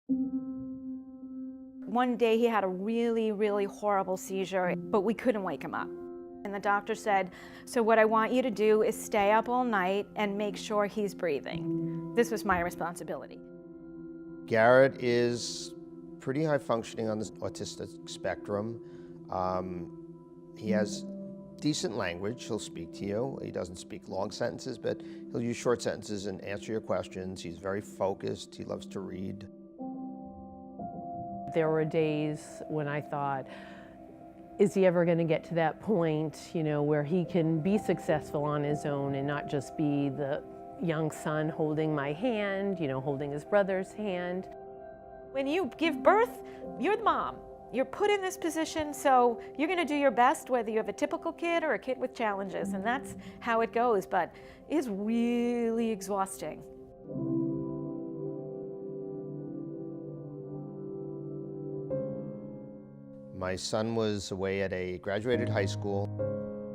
One day he had a really, really horrible seizure, but we couldn't wake him up. And the doctor said, so what I want you to do is stay up all night and make sure he's breathing. This was my responsibility. Garrett is pretty high functioning on the autistic spectrum. He has decent language. He'll speak to you. He doesn't speak long sentences, but he'll use short sentences and answer your questions. He's very focused. He loves to read. There were days when I thought, is he ever going to get to that point, where he can be successful on his own and not just be the young son holding my hand, holding his brother's hand. When you give birth, you're the mom. You're put in this position, so you're going to do your best whether you have a typical kid or a kid with challenges, and that's how it goes, but it's really exhausting. My son was away at graduated high school.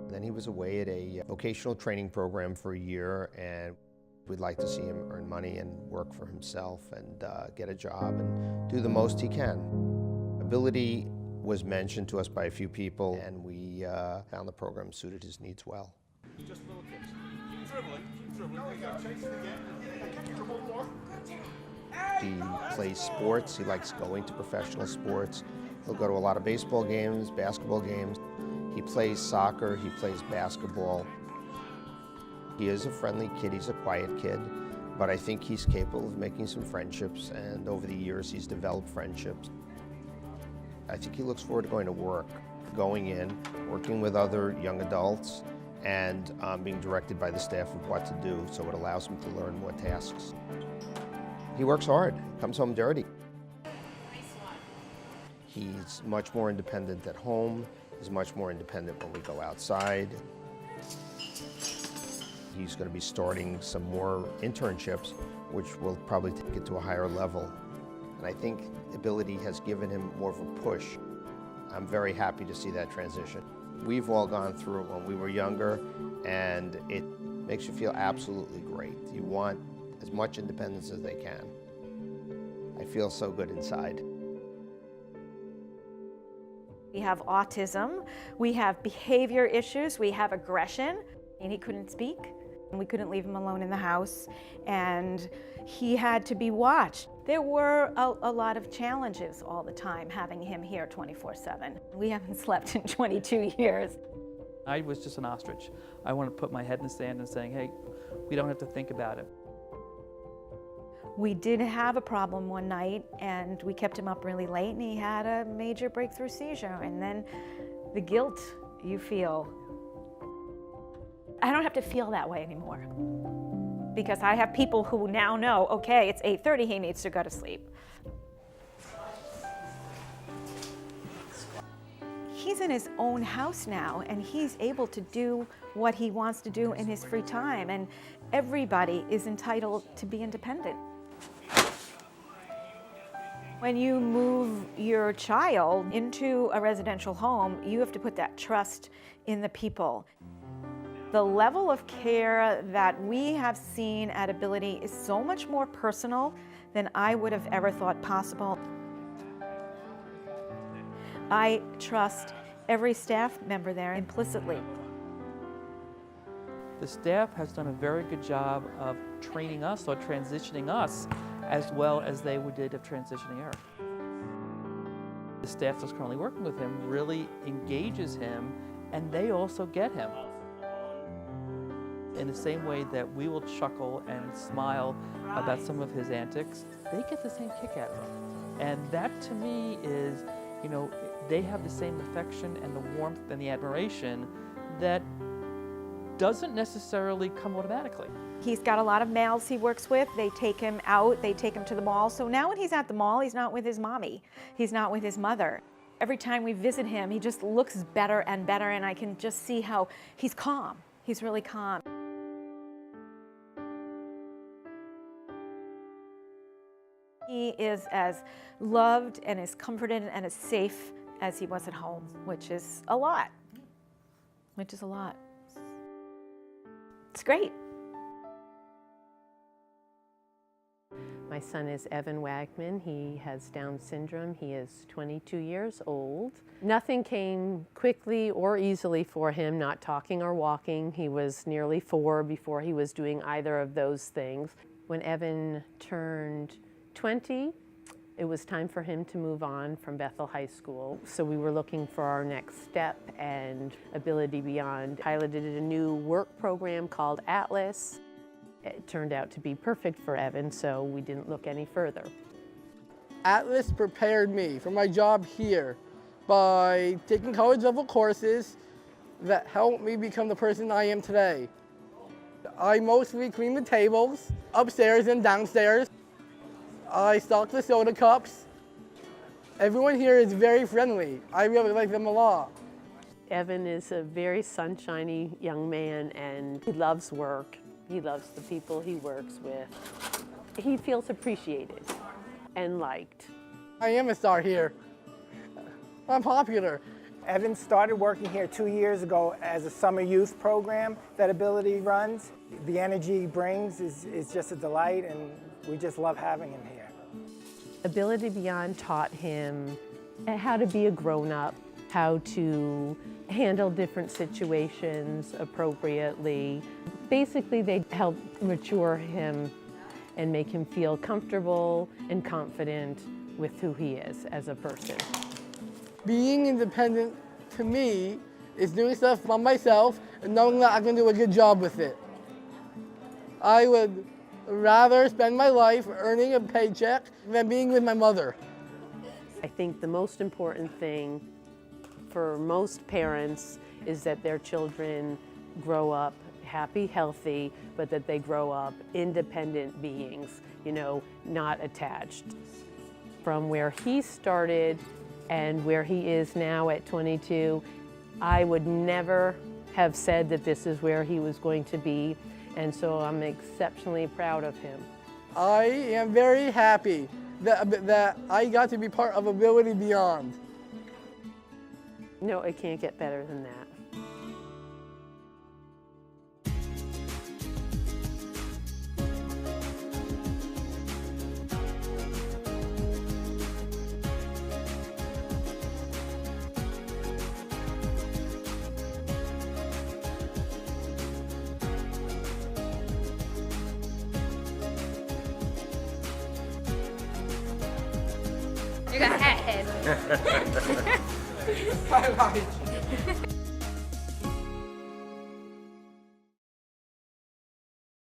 Then he was away at a vocational training program for a year, and we'd like to see him earn money and work for himself and get a job and do the most he can. Ability was mentioned to us by a few people, and we found the program suited his needs well. Just little kids. Keep dribbling. Keep dribbling. There you go. Chase it again. Dribble more. He plays sports. He likes going to professional sports. He'll go to a lot of baseball games, basketball games. He plays soccer. He plays basketball. He is a friendly kid. He's a quiet kid, but I think he's capable of making some friendships, and over the years he's developed friendships. I think he looks forward to going to work, going in, working with other young adults, and being directed by the staff of what to do, so it allows him to learn more tasks. He works hard, comes home dirty. He's much more independent at home. He's much more independent when we go outside. He's going to be starting some more internships, which will probably take it to a higher level. And I think ability has given him more of a push. I'm very happy to see that transition. We've all gone through it when we were younger, and it makes you feel absolutely great. You want as much independence as they can. I feel so good inside. We have autism, we have behavior issues, we have aggression, and he couldn't speak. And we couldn't leave him alone in the house, and he had to be watched. There were a lot of challenges all the time having him here 24/7. We haven't slept in 22 years. I was just an ostrich. I wanted to put my head in the sand and saying, hey, we don't have to think about it. We did have a problem one night, and we kept him up really late, and he had a major breakthrough seizure. And then the guilt you feel. I don't have to feel that way anymore, because I have people who now know, okay, it's 8:30, he needs to go to sleep. He's in his own house now, and he's able to do what he wants to do in his free time, and everybody is entitled to be independent. When you move your child into a residential home, you have to put that trust in the people. The level of care that we have seen at Ability is so much more personal than I would have ever thought possible. I trust every staff member there implicitly. The staff has done a very good job of training us or transitioning us as well as they did of transitioning her. The staff that's currently working with him really engages him, and they also get him. In the same way that we will chuckle and smile about some of his antics, they get the same kick out of him. And that to me is, they have the same affection and the warmth and the admiration that doesn't necessarily come automatically. He's got a lot of males he works with. They take him out, they take him to the mall. So now when he's at the mall, he's not with his mommy. He's not with his mother. Every time we visit him, he just looks better and better, and I can just see how he's calm. He's really calm. He is as loved and as comforted and as safe as he was at home, which is a lot. It's great. My son is Evan Wagman. He has Down syndrome. He is 22 years old. Nothing came quickly or easily for him, not talking or walking. He was nearly 4 before he was doing either of those things. When Evan turned 20, it was time for him to move on from Bethel High School. So we were looking for our next step, and Ability Beyond piloted a new work program called Atlas. It turned out to be perfect for Evan, so we didn't look any further. Atlas prepared me for my job here by taking college level courses that helped me become the person I am today. I mostly clean the tables, upstairs and downstairs. I stock the soda cups. Everyone here is very friendly. I really like them a lot. Evan is a very sunshiny young man, and he loves work. He loves the people he works with. He feels appreciated and liked. I am a star here. I'm popular. Evan started working here 2 years ago as a summer youth program that Ability runs. The energy he brings is just a delight, and we just love having him here. Ability Beyond taught him how to be a grown-up, how to handle different situations appropriately. Basically, they help mature him and make him feel comfortable and confident with who he is as a person. Being independent to me is doing stuff by myself and knowing that I can do a good job with it. I would rather spend my life earning a paycheck than being with my mother. I think the most important thing for most parents is that their children grow up happy, healthy, but that they grow up independent beings, not attached. From where he started and where he is now at 22, I would never have said that this is where he was going to be, and so I'm exceptionally proud of him. I am very happy that I got to be part of Ability Beyond. No, it can't get better than that. You got hat head. Bye-bye.